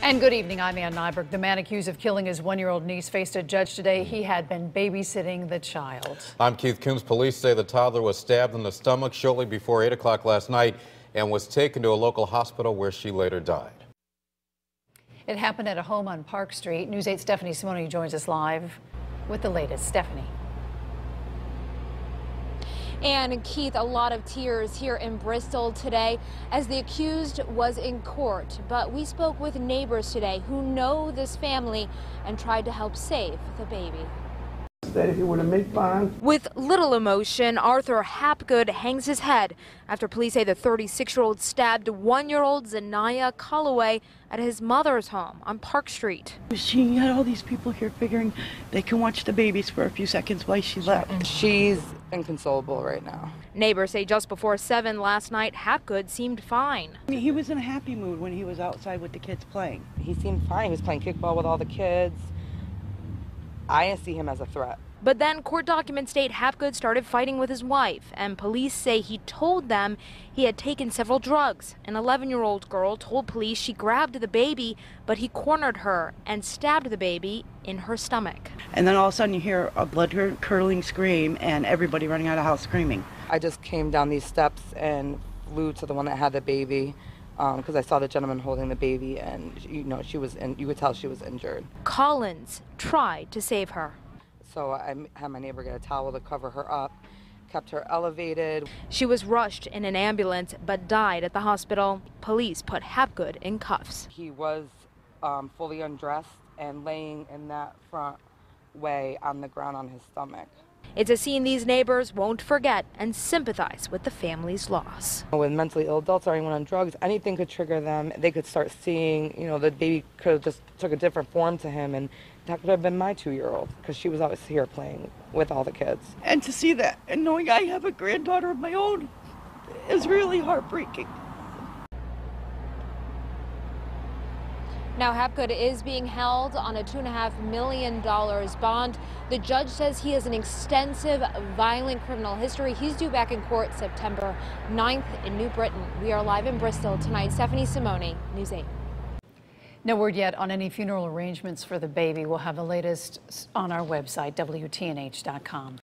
And good evening, I'm Ann Nyberg. The man accused of killing his one-year-old niece faced a judge today. He had been babysitting the child. I'm Keith Coombs. Police say the toddler was stabbed in the stomach shortly before 8 o'clock last night and was taken to a local hospital where she later died. It happened at a home on Park Street. News 8's Stephanie Simone joins us live with the latest. Stephanie. And Keith, a lot of tears here in Bristol today as the accused was in court. But we spoke with neighbors today who know this family and tried to help save the baby. That if you were to make bonds. With little emotion, Arthur Hapgood hangs his head after police say the 36-year-old stabbed one-year-old Zanaya Calloway at his mother's home on Park Street. She had all these people here figuring they can watch the babies for a few seconds while she left. She's inconsolable right now. Neighbors say just before 7 last night, Hapgood seemed fine. I mean, he was in a happy mood when he was outside with the kids playing. He seemed fine. He was playing kickball with all the kids. I didn't see him as a threat. But then court documents state Hapgood started fighting with his wife, and police say he told them he had taken several drugs. An 11-year-old girl told police she grabbed the baby, but he cornered her and stabbed the baby in her stomach. And then all of a sudden you hear a blood-curdling scream and everybody running out of the house screaming. I just came down these steps and flew to the one that had the baby because I saw the gentleman holding the baby, and you could tell she was injured. Collins tried to save her. So I had my neighbor get a towel to cover her up, kept her elevated. She was rushed in an ambulance but died at the hospital. Police put Hapgood in cuffs. He was fully undressed and laying in that front way on the ground on his stomach. It's a scene these neighbors won't forget and sympathize with the family's loss. With mentally ill adults or anyone on drugs, anything could trigger them. They could start seeing, the baby could have just took a different form to him, and that could have been my 2-year-old because she was always here playing with all the kids. And to see that and knowing I have a granddaughter of my own is really heartbreaking. Now Hapgood is being held on a $2.5 million bond. The judge says he has an extensive violent criminal history. He's due back in court September 9th in New Britain. We are live in Bristol tonight. Stephanie Simone, News 8. No word yet on any funeral arrangements for the baby. We'll have the latest on our website, WTNH.com.